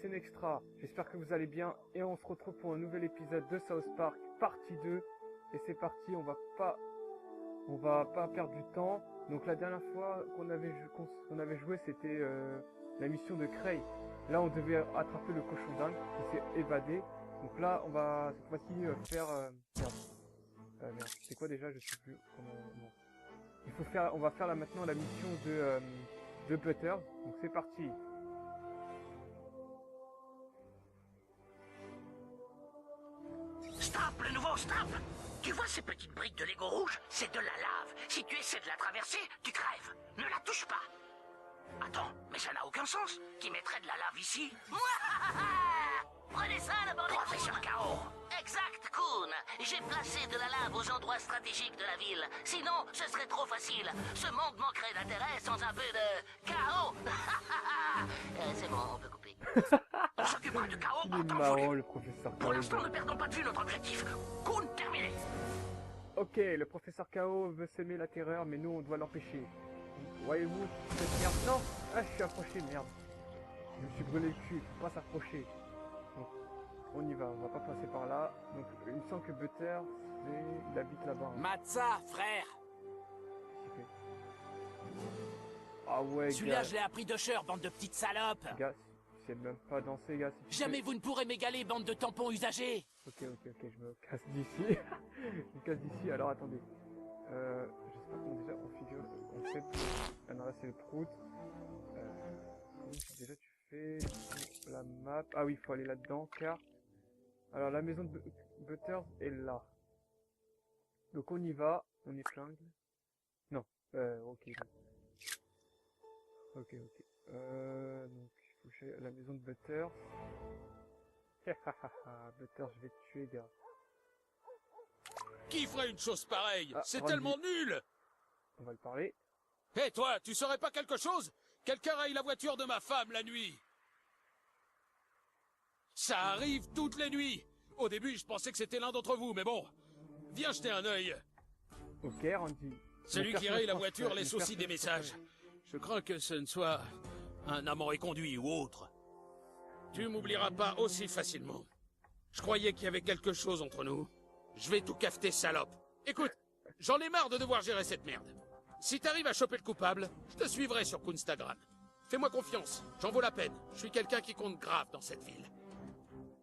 c'est Nextra. J'espère que vous allez bien et on se retrouve pour un nouvel épisode de South Park, partie 2. Et c'est parti, on va pas perdre du temps. Donc la dernière fois qu'on avait joué, c'était la mission de Cray. Là, on devait attraper le cochon d'Inde qui s'est évadé. Donc là, on va cette fois-ci faire... merde, c'est quoi déjà? Je sais plus comment... Non. On va faire là maintenant la mission de Butter. Donc c'est parti. Stop, le nouveau, stop! Tu vois ces petites briques de Lego rouge? C'est de la lave. Si tu essaies de la traverser, tu crèves. Ne la touche pas. Attends, mais ça n'a aucun sens. Qui mettrait de la lave ici? Prenez ça, la bande. Professeur K.O. Exact, Coon. J'ai placé de la lave aux endroits stratégiques de la ville. Sinon, ce serait trop facile. Ce monde manquerait d'intérêt sans un peu de chaos. C'est bon, on peut couper. On s'occupera de chaos Il en est temps marrant, voulu. le professeur Pour K.O. l'instant, ne perdons pas de vue notre objectif. Coon, terminé. Ok, le professeur K.O. veut semer la terreur, mais nous, on doit l'empêcher. Voyez-vous cette merde? Non! Ah, je suis approché, merde. Je me suis brûlé le cul, faut pas s'approcher. Donc, on y va, on va pas passer par là. Donc, il me semble que Butter, il habite là-bas. Hein. Matza, frère. Ah ouais, Celui-là, gars. je l'ai appris d'Usher, bande de petites salopes. Gars, tu sais même pas danser, gars. Si tu Jamais sais- vous ne pourrez m'égaler, bande de tampons usagés. Ok, je me casse d'ici. Je me casse d'ici, alors attendez. J'espère qu'on déjà configure le concept. Ah non, là c'est le prout. Déjà tu fais la map. Ah oui, il faut aller là-dedans, car... Alors la maison de Butters est là. Donc on y va, on épingle. Non, ok. Ok. Donc il faut que j'aille à la maison de Butters. Butters, je vais te tuer, gars. Qui ferait une chose pareille? Ah, C'est Randy. tellement nul! On va le parler. Hé toi, tu saurais pas quelque chose? Quelqu'un raye la voiture de ma femme la nuit. Ça arrive toutes les nuits. Au début, je pensais que c'était l'un d'entre vous, mais bon. Viens jeter un œil. Ok, Randy. Celui Le qui raye la personnage voiture principal, laisse le aussi des personnage messages. Je crains que ce ne soit un amant éconduit ou autre. Tu m'oublieras pas aussi facilement. Je croyais qu'il y avait quelque chose entre nous. Je vais tout cafeter, salope. Écoute, j'en ai marre de devoir gérer cette merde. Si t'arrives à choper le coupable, je te suivrai sur Instagram. Fais-moi confiance, j'en vaux la peine. Je suis quelqu'un qui compte grave dans cette ville.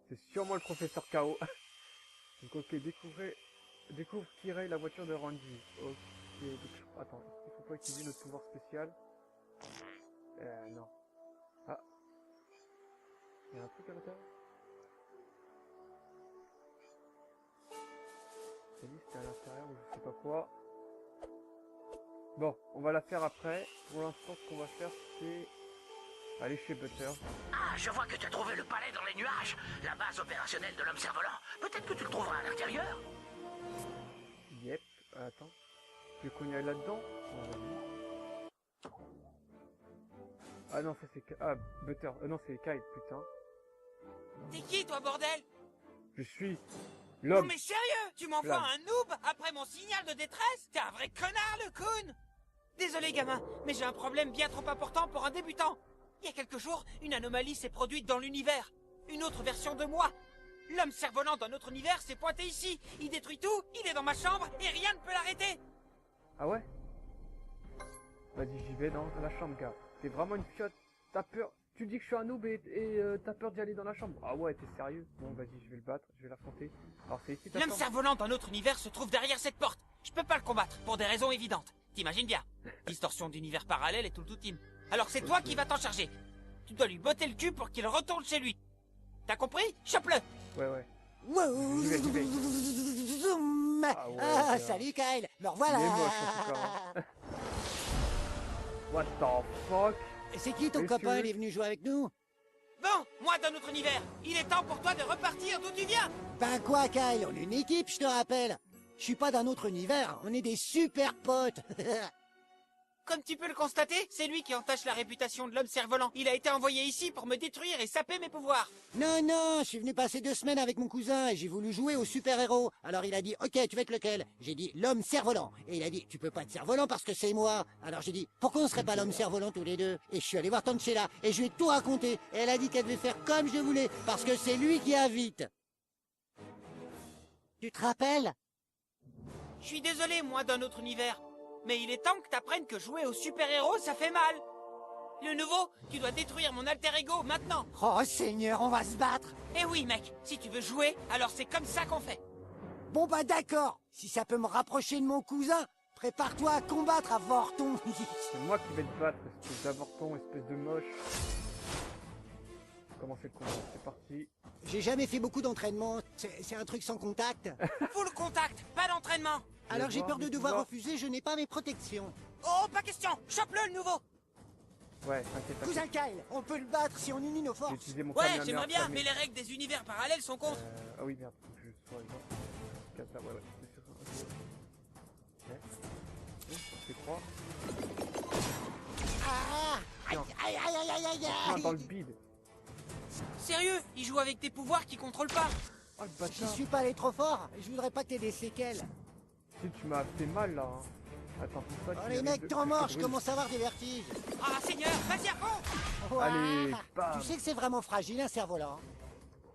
C'est sûrement le professeur K.O. Donc ok, découvre qui raye la voiture de Randy. Ok, donc, attends, il faut pas utiliser notre pouvoir spécial. Non. Ah. Il y a un truc à l'intérieur. J'ai dit c'était à l'intérieur ou je sais pas quoi. Bon, on va la faire après. Pour l'instant, ce qu'on va faire, c'est aller chez Butter. Ah, je vois que tu as trouvé le palais dans les nuages. La base opérationnelle de l'homme cerf-volant. Peut-être que tu le trouveras à l'intérieur. Yep. Attends. Tu veux qu'on y aille là-dedans? Non, vas-y. Ah non, ça c'est... Ah, Butter. Non, c'est Kyle, putain. T'es qui, toi, bordel? Je suis Non l'homme. mais sérieux? Tu m'envoies Flamme. un noob après mon signal de détresse? T'es un vrai connard, le coon! Désolé, gamin, mais j'ai un problème bien trop important pour un débutant. Il y a quelques jours, une anomalie s'est produite dans l'univers. Une autre version de moi. L'homme cerf-volant d'un autre univers s'est pointé ici. Il détruit tout, il est dans ma chambre et rien ne peut l'arrêter. Ah ouais? Vas-y, j'y vais dans la chambre, gars. T'es vraiment une fiotte. T'as peur. Tu dis que je suis un noob et t'as peur d'y aller dans la chambre. Ah ouais, t'es sérieux? Bon, vas-y, je vais le battre, je vais l'affronter. Alors, c'est ici ta L'homme chambre? cerf-volant d'un autre univers se trouve derrière cette porte. Je peux pas le combattre, pour des raisons évidentes. T'imagines bien. Distorsion d'univers parallèle et tout le team. Alors c'est toi qui vas t'en charger. Tu dois lui botter le cul pour qu'il retourne chez lui. T'as compris? Chope-le! Ouais. Wow, J'y vais. zoom. Ah ouais, Ah, gars. salut Kyle. Me Il est revoilà. moche, en tout cas. Hein. What the fuck? C'est qui ton Est-ce copain? que- Il est venu jouer avec nous? Bon, moi d'un autre univers. Il est temps pour toi de repartir d'où tu viens. Ben quoi, Kyle? On est une équipe, je te rappelle. Je suis pas d'un autre univers. On est des super potes. Comme tu peux le constater, c'est lui qui entache la réputation de l'homme cerf-volant. Il a été envoyé ici pour me détruire et saper mes pouvoirs. Non, non, je suis venu passer 2 semaines avec mon cousin et j'ai voulu jouer au super-héros. Alors il a dit, ok, tu veux être lequel? J'ai dit, l'homme cerf-volant. Et il a dit, tu peux pas être cerf-volant parce que c'est moi. Alors j'ai dit, pourquoi on serait pas l'homme cerf-volant tous les deux? Et je suis allé voir Tante Sheila et je lui ai tout raconté. Et elle a dit qu'elle devait faire comme je voulais parce que c'est lui qui invite. Tu te rappelles? Je suis désolé, moi, d'un autre univers. Mais il est temps que t'apprennes que jouer au super-héros, ça fait mal. Le nouveau, tu dois détruire mon alter ego maintenant. Oh Seigneur, on va se battre. Eh oui, mec, si tu veux jouer, alors c'est comme ça qu'on fait. Bon bah d'accord, si ça peut me rapprocher de mon cousin, prépare-toi à combattre, avorton. C'est moi qui vais te battre, espèce d'avorton, espèce de moche. Commencez le combat, c'est parti. J'ai jamais fait beaucoup d'entraînement, c'est un truc sans contact. Full contact, pas d'entraînement. Alors j'ai peur de mes devoir pouvoirs. refuser, je n'ai pas mes protections. Oh, pas question, chope-le le nouveau. Ouais, t'inquiète, Cousin t'inquiète. Kyle, on peut le battre si on unit nos J'ai forces. utilisé mon Ouais, Kamehameha j'aimerais bien, enflammé. mais les règles des univers parallèles sont contre. Ah oui, merde, faut que je sois genre. Kata, ouais, c'est sûr. Ok. Ok, c'est croire. Ah, aïe, aïe, aïe, aïe, aïe, aïe, Ah, dans le aïe. bide. Sérieux, il joue avec des pouvoirs qu'il contrôle pas. Oh le J'y bâtard. suis pas allé trop fort, je voudrais pas que t'aies des séquelles. Si tu m'as fait mal là. Hein. Attends, pour ça Oh qu'il les arrive mecs, de- temps que mort, je je brûle. commence à avoir des vertiges. Ah, Seigneur, vas-y à fond. Ouah. Allez, bam. Tu sais que c'est vraiment fragile un cerf-volant.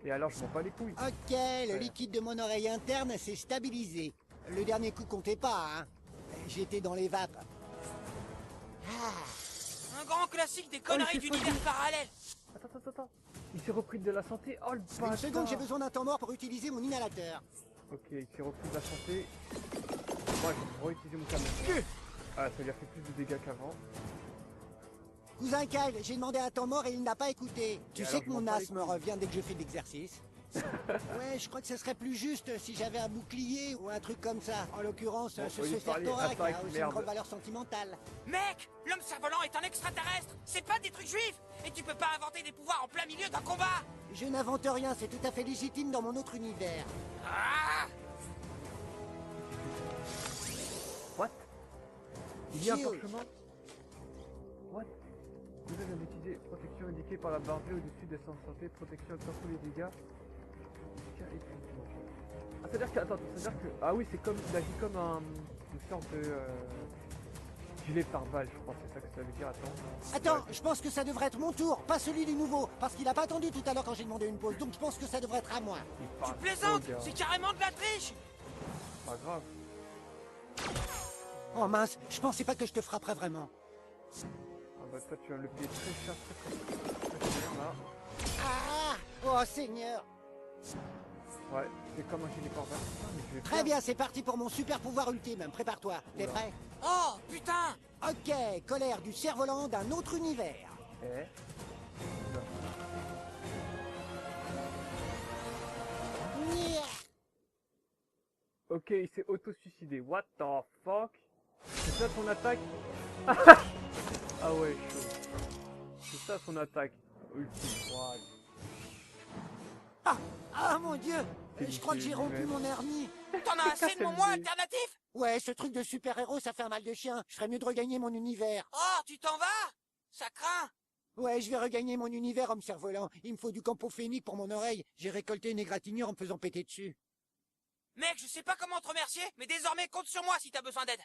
Et alors, je m'en bats les couilles. Ok, le liquide de mon oreille interne s'est stabilisé. Le dernier coup comptait pas, hein. J'étais dans les vapes. Ah, Un grand classique des conneries s'est d'univers foiré. parallèles. Attends. Il s'est repris de la santé. Oh le bâtard. une seconde, j'ai besoin d'un temps mort pour utiliser mon inhalateur. Ok, il s'est repris de la santé. Moi, je vais réutiliser mon camion. Ah, ça lui a fait plus de dégâts qu'avant. Cousin Kyle, j'ai demandé un temps mort et il n'a pas écouté. Tu sais alors, que je m'en mon bats les asthme couilles. revient dès que je fais de l'exercice. Ouais, je crois que ce serait plus juste si j'avais un bouclier ou un truc comme ça. En l'occurrence, Bon, ce au lieu de sphère parler thorax attaque, a aussi merde. une grande valeur sentimentale. Mec, l'homme cerf-volant est un extraterrestre. C'est pas des trucs juifs. Et tu peux pas inventer des pouvoirs en plein milieu d'un combat. Je n'invente rien, c'est tout à fait légitime dans mon autre univers. Ah, What? Il y a un Shield. parchemin? What? Vous avez d'utiliser protection indiquée par la barre bleue au-dessus des sens santé, protection absorbe tous les dégâts. Tiens, épuisement. Ah, c'est-à-dire que, attends, c'est-à-dire que, ah oui, c'est comme, il agit comme une sorte de, gilet pare-balles, je crois, c'est ça que ça veut dire, Attends, Ouais. je pense que ça devrait être mon tour, pas celui du nouveau, parce qu'il a pas attendu tout à l'heure quand j'ai demandé une pause, donc je pense que ça devrait être à moi. Il tu parle plaisantes. trop, gars. C'est carrément de la triche. Pas grave. Oh mince, je pensais pas que je te frapperais vraiment. Ah bah toi tu vas le payer très cher, très cher là. Ah, oh Seigneur. Ouais, c'est comme un gilet pare-balles. Putain, mais je vais Très faire- bien, c'est parti pour mon super pouvoir ultime, prépare-toi, t'es Oula. prêt? Oh, putain. Ok, colère du cerf-volant d'un autre univers. Eh. Oula. Nya. Ok, il s'est auto-suicidé. What the fuck? C'est ça son attaque? Ah ouais, chaud. C'est ça son attaque. Ultime. What? Ah mon dieu, C'est je crois que j'ai lycée rompu lui-même. mon hernie. T'en as assez de mon moi alternatif. Ouais, ce truc de super-héros, ça fait un mal de chien. Je ferais mieux de regagner mon univers. Oh, tu t'en vas. Ça craint. Ouais, je vais regagner mon univers, homme cerf-volant. Il me faut du campophénique pour mon oreille. J'ai récolté une égratignure en me faisant péter dessus. Mec, je sais pas comment te remercier, mais désormais compte sur moi si t'as besoin d'aide.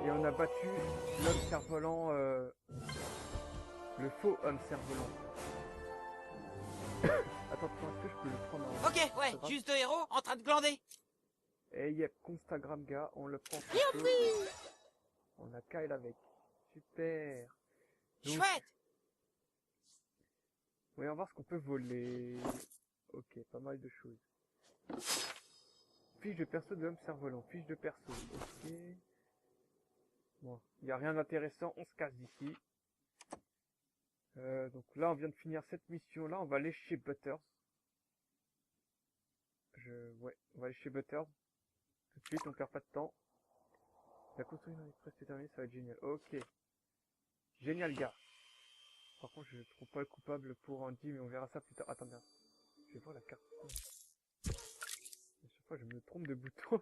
Et on a battu l'homme cerf-volant, le faux homme cerf-volant. Attends, est-ce que je peux le prendre en... Ok, ouais, Ça va. juste deux héros en train de glander. Et yep, Instagram gars, on le prend. On a Kyle avec. Super. Donc, Chouette. oui, on va voir ce qu'on peut voler. Ok, pas mal de choses. Fiche de perso de l'homme cerf-volant. Fiche de perso. Ok. Bon, il n'y a rien d'intéressant, on se casse d'ici. Donc là, on vient de finir cette mission-là. On va aller chez Butters. Ouais, on va aller chez Butters. Tout de suite, on perd pas de temps. La construction est presque terminée, ça va être génial. Ok. Génial, gars. Par contre, je trouve pas le coupable pour Andy, mais on verra ça plus tard. Attends, bien. Je vais voir la carte. À chaque fois, je me trompe de bouton.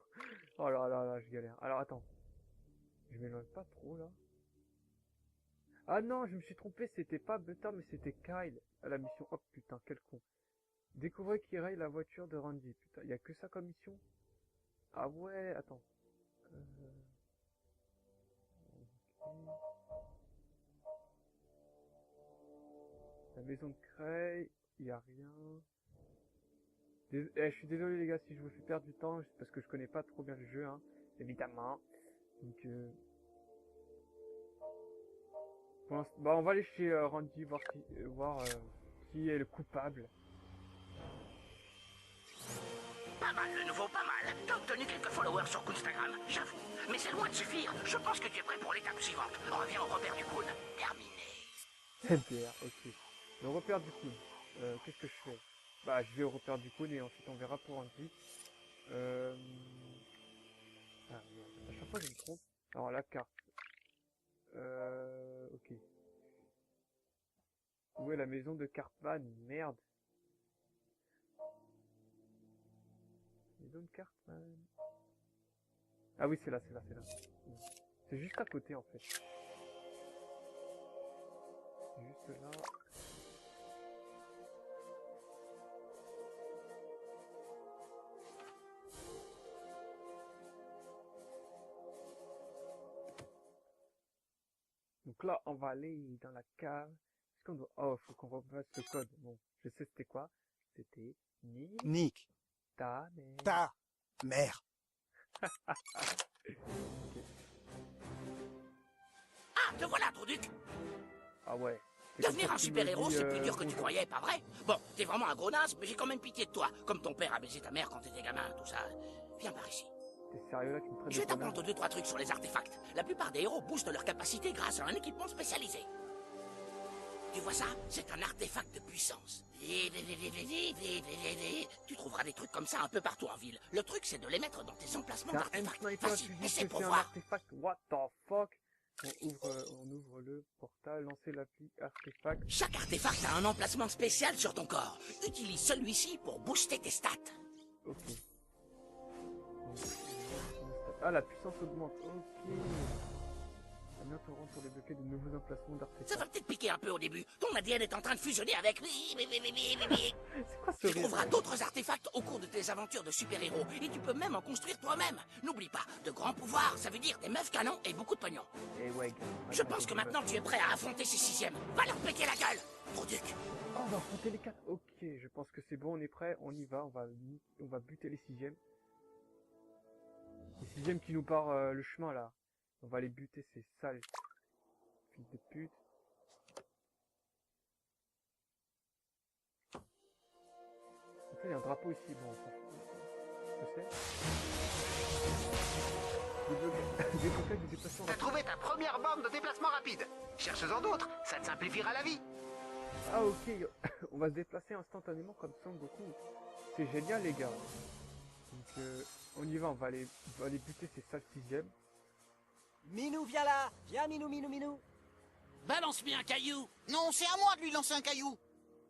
Oh là là là, je galère. Alors, attends. Je m'éloigne pas trop là. Ah non, je me suis trompé, c'était pas Butter mais c'était Kyle à la mission. Oh putain, quel con. Découvrez qui raye la voiture de Randy. Putain, y a que ça comme mission? Ah ouais, attends. Ok. La maison de Cray, y a rien. Je suis désolé les gars si je vous fais perdre du temps, c'est parce que je connais pas trop bien le jeu, hein, évidemment. Donc bah on va aller chez Randy voir qui est le coupable. Pas mal le nouveau, pas mal. T'as obtenu quelques followers sur Instagram, j'avoue. Mais c'est loin de suffire. Je pense que tu es prêt pour l'étape suivante. Reviens au repère du Coon. Terminé. MDR, ok. Le repère du Coon. Qu'est-ce que je fais? Bah je vais au repère du Coon et ensuite on verra pour Randy. Ah merde, à chaque fois je me trompe. Alors la carte. Ok. Où est la maison de Cartman? Merde. Maison de Cartman. Ah oui, c'est là, c'est là, c'est là. C'est juste à côté en fait. Juste là. Donc là, on va aller dans la cave. Est-ce qu'on doit... Oh, faut qu'on repasse le code. Bon, je sais c'était quoi. C'était Nick, ta mère. ta mère. Okay. Ah, te voilà, Trouduc. Ah ouais. Devenir un super-héros, c'est plus dur que tu croyais, pas vrai? Bon, t'es vraiment un gros naze, mais j'ai quand même pitié de toi. Comme ton père a baisé ta mère quand t'étais gamin, tout ça. Viens par ici. T'es sérieux là, tu me traites Je vais de connard? t'apprendre 2-3 trucs sur les artefacts. La plupart des héros boostent leur capacité grâce à un équipement spécialisé. Tu vois ça? C'est un artefact de puissance. Tu trouveras des trucs comme ça un peu partout en ville. Le truc, c'est de les mettre dans tes emplacements C'est un d'artefacts. sniper, Facile, tu mais dis c'est que pour c'est un voir. artefact. What the fuck? On ouvre le portail, lancer l'appli artefact. Chaque artefact a un emplacement spécial sur ton corps. Utilise celui-ci pour booster tes stats. Ok. Ah, la puissance augmente. Ok. Combien te rend pour débloquer de nouveaux emplacements Ça d'artefacts? va peut-être piquer un peu au début. Ton ADN est en train de fusionner avec... C'est quoi ce Tu rire? trouveras d'autres artefacts au cours de tes aventures de super-héros. Et tu peux même en construire toi-même. N'oublie pas, de grands pouvoirs, ça veut dire des meufs canons et beaucoup de pognon. Eh ouais, gars. Je pense que maintenant tu es prêt à affronter ces sixièmes. Va leur péter la gueule, Trouduc. Oh, on va affronter les 4. Ok, je pense que c'est bon, on est prêt, on y va, on va buter les sixièmes. Les sixièmes qui nous partent le chemin là. On va les buter, ces sales fils de pute. En fait, il y a un drapeau ici, bon, ça. Je sais. Déblocage du déplacement T'as rapide. trouvé ta première borne de déplacement rapide. Cherche-en d'autres, ça te simplifiera la vie. Ah ok, on va se déplacer instantanément comme Son Goku. C'est génial les gars. Donc on y va, on va aller buter ces sales sixièmes. Minou, viens là. Viens, Minou, Minou, Minou. Balance-lui un caillou. Non, c'est à moi de lui lancer un caillou.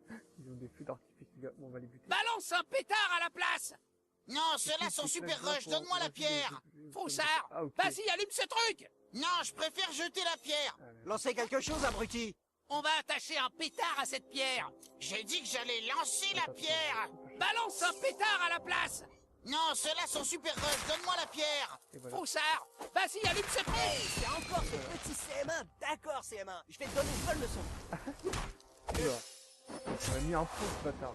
Ils ont des feux d'artifice les gars, bon, on va les buter. Balance un pétard à la place. Non, ceux-là sont super rush, donne-moi la pierre. Froussard, Ah ok. vas-y, allume ce truc. Non, je préfère jeter la pierre. Lancez quelque chose, abruti. On va attacher un pétard à cette pierre. J'ai dit que j'allais lancer la pierre. Balance un pétard à la place. Non, ceux-là sont super rush, donne-moi la pierre. Et voilà. Froussard, vas-y, allume ce truc. C'est encore ce petit CM1. D'accord, CM1. Je vais te donner une bonne leçon. Oula. On a mis un faux ce bâtard.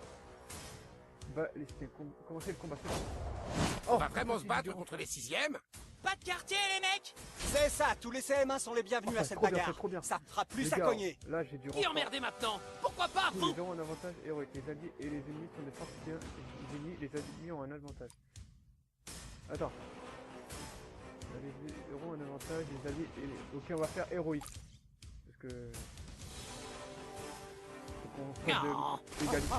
Bah, laissez commencer le combat. On va vraiment se battre contre les sixièmes? Pas de quartier, les mecs. C'est ça, tous les CM1 sont les bienvenus à cette trop bien, bagarre. c'est trop bien. Ça fera plus Les à gars, cogner. Là j'ai du Qui renfort. emmerdé maintenant? Pourquoi pas, Tous vous? les héros ont un avantage héroïque. Les alliés et les ennemis sont des fortifiés. Les ennemis ont un avantage. Attends. Les héros ont un avantage, les alliés et les... Ok, on va faire héroïque. Parce que... Faut qu'on fasse Non. de l'égalité.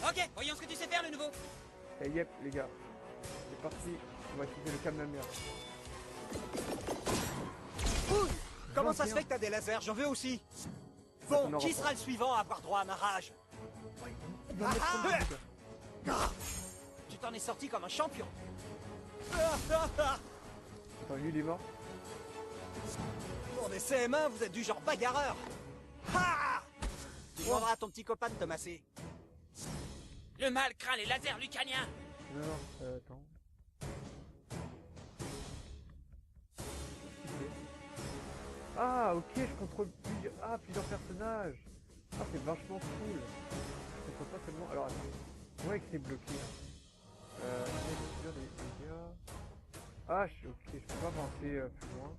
Ok, voyons ce que tu sais faire, le nouveau. Et yep, les gars. C'est parti. On va utiliser le Kamehameha. Ouh, comment ça se Bien. fait que t'as des lasers? J'en veux aussi. on Bon, aura qui pas. sera le suivant à avoir droit à ma rage? Il va mettre en deux, les gars. Ah, tu t'en es sorti comme un champion. Ah, ah, ah. Attends, lui il est mort. Pour des CM1, vous êtes du genre bagarreur. Ha! Tu demanderas à ton petit copain de te masser. Le mal craint les lasers lucaniens. Non, attends. Ah, ok, je contrôle plusieurs personnages. Ah, c'est vachement cool. Je contrôle pas seulement. Alors, attends. Ouais, que c'est bloqué. Des dégâts. Ah, ok, je peux pas avancer plus loin.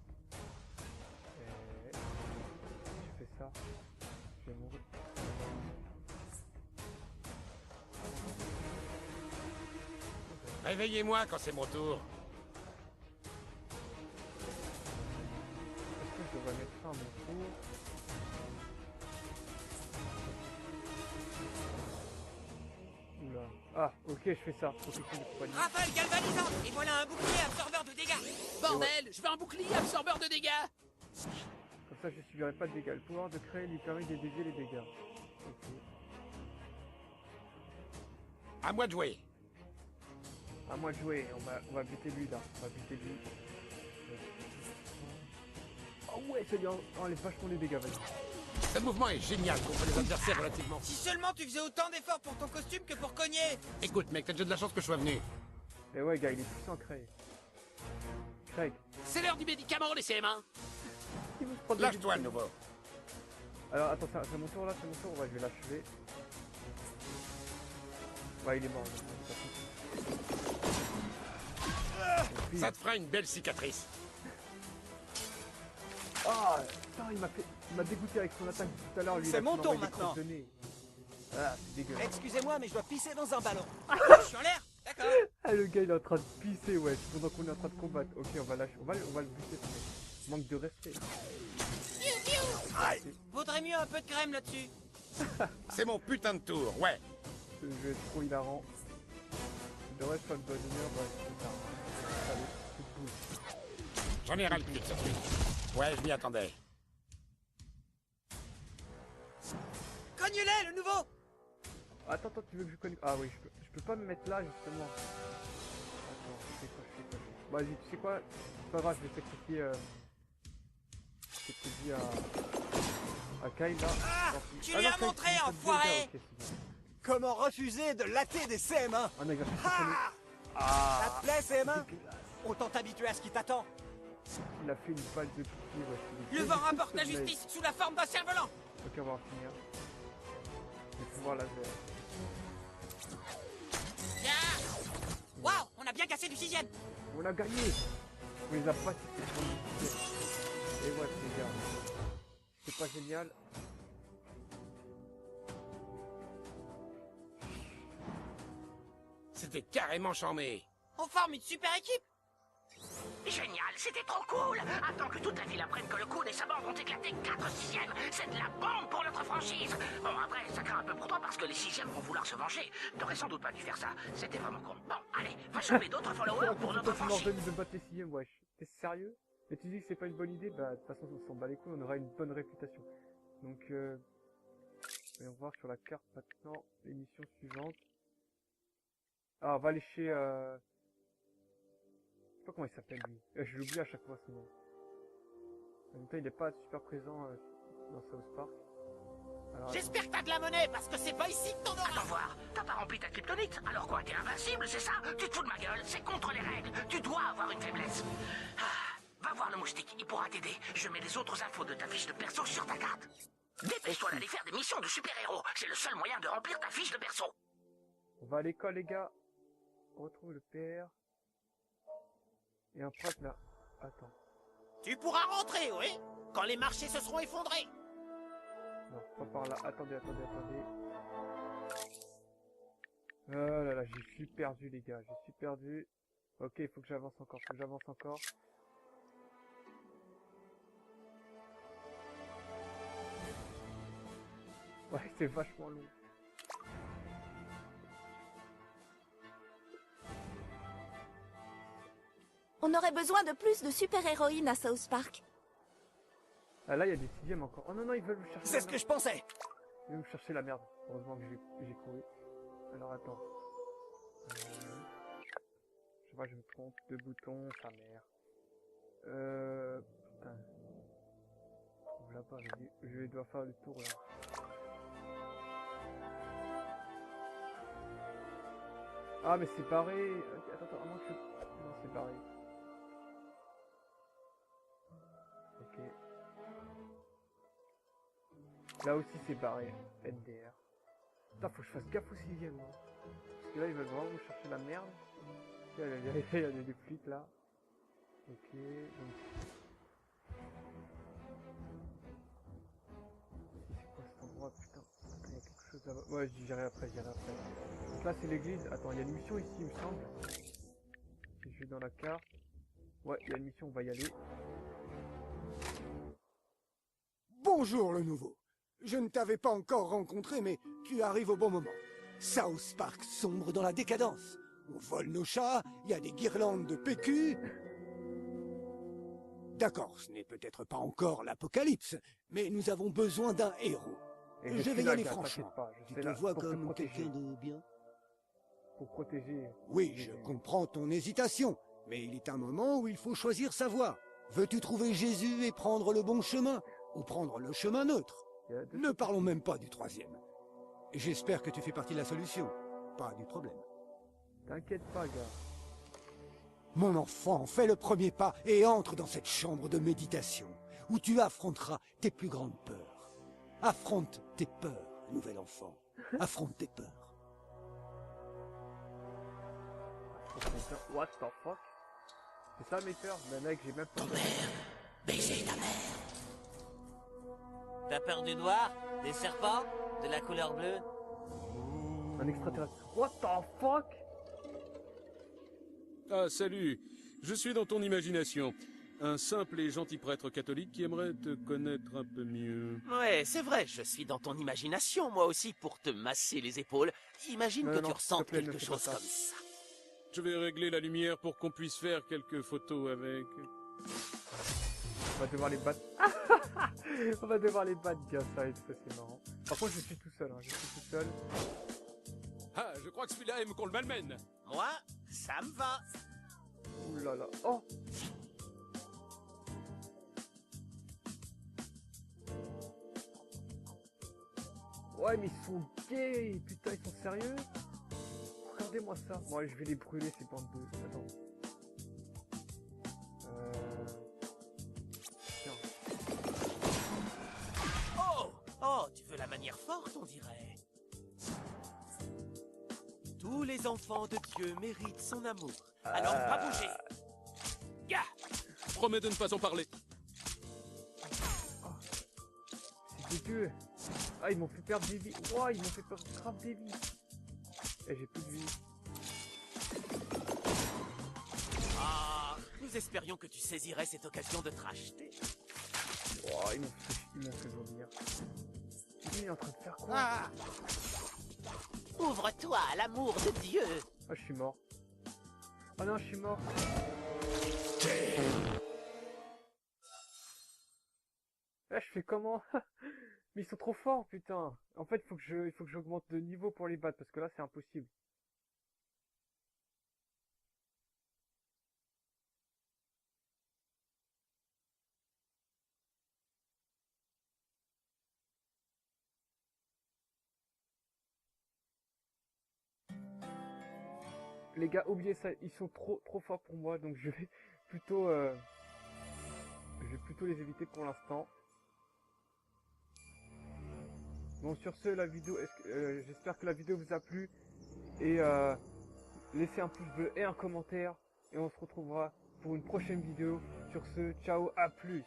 Je fais ça. Je vais mourir. Réveillez-moi quand c'est mon tour. Est-ce que je devrais mettre ça à mon tour? Oula. Ah, ok, je fais ça. Protection de compagnie. Rafale galvanisante. Et voilà un bouclier absorbeur de dégâts. Bordel, je veux un bouclier absorbeur de dégâts. Comme ça, je ne subirai pas de dégâts. Le pouvoir de créer lui permet de dévier les dégâts. Ok. À moi de jouer. À moi de jouer. On va buter lui là. On va buter lui. Oh ouais, ça lui enlève vachement les dégâts. Vas-y. Ce mouvement est génial contre les adversaires relativement. Si seulement tu faisais autant d'efforts pour ton costume que pour cogner. Écoute, mec, t'as déjà de la chance que je sois venu. Mais ouais, gars, il est puissant, Craig. Craig. C'est l'heure du médicament, les CM1. Il veut se prendre Lâche-toi de nouveau. Alors, attends, c'est mon tour là, c'est mon tour. Ouais, je vais l'achever. Ouais, il est mort. Ça te fera une belle cicatrice. Ah, putain, il m'a dégoûté avec son attaque tout à l'heure. Lui, C'est il a mon pu tour m'envoyer des maintenant. croches de nez. Ah, c'est dégueulasse. Excusez-moi, mais je dois pisser dans un ballon. Je suis en l'air. D'accord. Ah, le gars, il est en train de pisser, ouais, pendant qu'on est en train de combattre. Ok, on va lâcher, on va le buter, ce mec. Manque de respect. Vaudrait mieux un peu de crème là-dessus. C'est mon putain de tour, ouais. Ce jeu est trop hilarant. Il devrait être pas de bonne humeur, bah, c'est tard. Allez, c'est cool. J'en ai ras le cul de ce truc. Ouais, je m'y attendais. Cogne-les, le nouveau. Attends, tu veux que je connaisse. Ah oui, je peux pas me mettre là, justement. Attends, je fais quoi. Vas-y, tu sais quoi? C'est pas grave, je vais sacrifier. Sacrifier à Kyle là. Ah, tu lui non, as Kyle, montré, il fait enfoiré. déjà, ok, c'est bon. Comment refuser de latter des CM1? Ah non, il va faire Ha! Ça te plaît, CM1? dégueulasse. Autant t'habituer à ce qui t'attend. Il a fait une balle de pied, ouais. c'est Le des- vent rapporte la justice sous la forme d'un cerf-volant. Ok, on va en finir. Les pouvoirs laser. Waouh, on a bien cassé du 6ème. On a gagné! On les a pas cités. Et ouais, les gars. C'est pas génial. C'était carrément charmé. On forme une super équipe. Génial, c'était trop cool. Attends que toute la ville apprenne que le Kun et sa bande ont éclaté 4 sixièmes. C'est de la bombe pour notre franchise. Bon, après, ça craint un peu pour toi parce que les sixièmes vont vouloir se venger. T'aurais sans doute pas dû faire ça. C'était vraiment con. Bon, allez, va choper d'autres followers pour notre Toi, tu franchise. m'ordonnes de battre les sixièmes, wesh. T'es sérieux? Et tu dis que c'est pas une bonne idée? Bah, de toute façon, on s'en bat les couilles, on aura une bonne réputation. Donc, voyons voir sur la carte maintenant l'émission suivante. Ah, on va aller chez, je sais pas comment il s'appelle lui. Je l'oublie à chaque fois ce nom. En même temps, il est pas super présent dans South Park. Alors, J'espère que t'as de la monnaie parce que c'est pas ici que t'en auras. Attends voir, t'as pas rempli ta kryptonite. Alors quoi, t'es invincible, c'est ça? Tu te fous de ma gueule, c'est contre les règles. Tu dois avoir une faiblesse. Ah, va voir le moustique, il pourra t'aider. Je mets les autres infos de ta fiche de perso sur ta carte. Dépêche-toi d'aller faire des missions de super-héros. C'est le seul moyen de remplir ta fiche de perso. on va à l'école, les gars. On retrouve le PR. Et un prof là. Attends. Tu pourras rentrer, oui, quand les marchés se seront effondrés. Non, pas par là. Attendez. Oh là là, je suis perdu, les gars. Je suis perdu. Ok, il faut que j'avance encore. Ouais, c'est vachement long. On aurait besoin de plus de super-héroïnes à South Park. Ah là, il y a des sixièmes encore. Oh non, non, ils veulent me chercher. C'est ce que je pensais. Ils veulent me chercher la merde. Heureusement que j'ai couru. Alors attends. Je sais pas, je me trompe. 2 boutons, sa mère. Putain. Je là-bas, je dois faire le tour là. Ah mais c'est barré. Ok, attends, à moins que je... Non, c'est barré. Ok. Là aussi c'est barré. NDR. Putain, faut que je fasse gaffe au 6ème. Hein. Parce que là, ils veulent vraiment chercher la merde. Il y a des flics là. Ok, donc... C'est quoi cet endroit, putain? Il y a quelque chose là-bas. Ouais, j'irai après, Donc là, c'est l'église. Attends, il y a une mission ici, il me semble. Si je vais dans la carte. Ouais, il y a une mission, on va y aller. Bonjour le nouveau. Je ne t'avais pas encore rencontré, mais tu arrives au bon moment. South Park sombre dans la décadence. On vole nos chats, il y a des guirlandes de PQ. D'accord, ce n'est peut-être pas encore l'apocalypse, mais nous avons besoin d'un héros. Et je vais y là, aller gars, franchement. pas, Tu te vois comme protéger. quelqu'un de bien? Pour protéger. Oui, je comprends ton hésitation, mais il est un moment où il faut choisir sa voie. Veux-tu trouver Jésus et prendre le bon chemin, ou prendre le chemin neutre? Ne parlons même pas du troisième. J'espère que tu fais partie de la solution, pas du problème. T'inquiète pas, gars. Mon enfant, fais le premier pas et entre dans cette chambre de méditation, où tu affronteras tes plus grandes peurs. Affronte tes peurs, nouvel enfant. Affronte tes peurs. What the fuck? C'est ça mes peurs? Ben mec, j'ai même pas... Ton père, baiser ta mère. T'as peur du noir? Des serpents? De la couleur bleue? Un extraterrestre. What the fuck? Ah, salut. Je suis dans ton imagination. Un simple et gentil prêtre catholique qui aimerait te connaître un peu mieux. Ouais, c'est vrai, je suis dans ton imagination, moi aussi, pour te masser les épaules. Imagine que tu ressentes quelque chose comme ça. Je vais régler la lumière pour qu'on puisse faire quelques photos avec. On va devoir les battre. On va devoir les battre, gars, ça va être c'est marrant. Par contre, je suis tout seul, hein. Je suis tout seul. Ah, je crois que celui-là aime qu'on le malmène. Moi, ça me va. Ouh là là. Oh! Ouais, mais ils sont gays! Putain, ils sont sérieux? Regardez-moi ça. Bon, allez, je vais les brûler, ces bandes de... Attends. Tiens. Oh! Oh, tu veux la manière forte, on dirait. Tous les enfants de Dieu méritent son amour. Alors, pas bouger. Gars! Promets de ne pas en parler. Oh. C'est dégueu. Ah, ils m'ont fait perdre des vies. Ouah, ils m'ont fait perdre grave des vies. Et j'ai plus de vie. Ah, nous espérions que tu saisirais cette occasion de te racheter. Ouah, ils m'ont fait vomir. Il est en train de faire quoi? Ah. Ouvre-toi à l'amour de Dieu. Ah, je suis mort. Oh non, je suis mort. Là, je fais comment? Mais ils sont trop forts, putain. En fait, il faut que j'augmente de niveau pour les battre, parce que là, c'est impossible. Les gars, oubliez ça, ils sont trop forts pour moi, donc je vais plutôt les éviter pour l'instant. Bon, sur ce, la vidéo, j'espère que la vidéo vous a plu, et laissez un pouce bleu et un commentaire, et on se retrouvera pour une prochaine vidéo. Sur ce, ciao, à plus.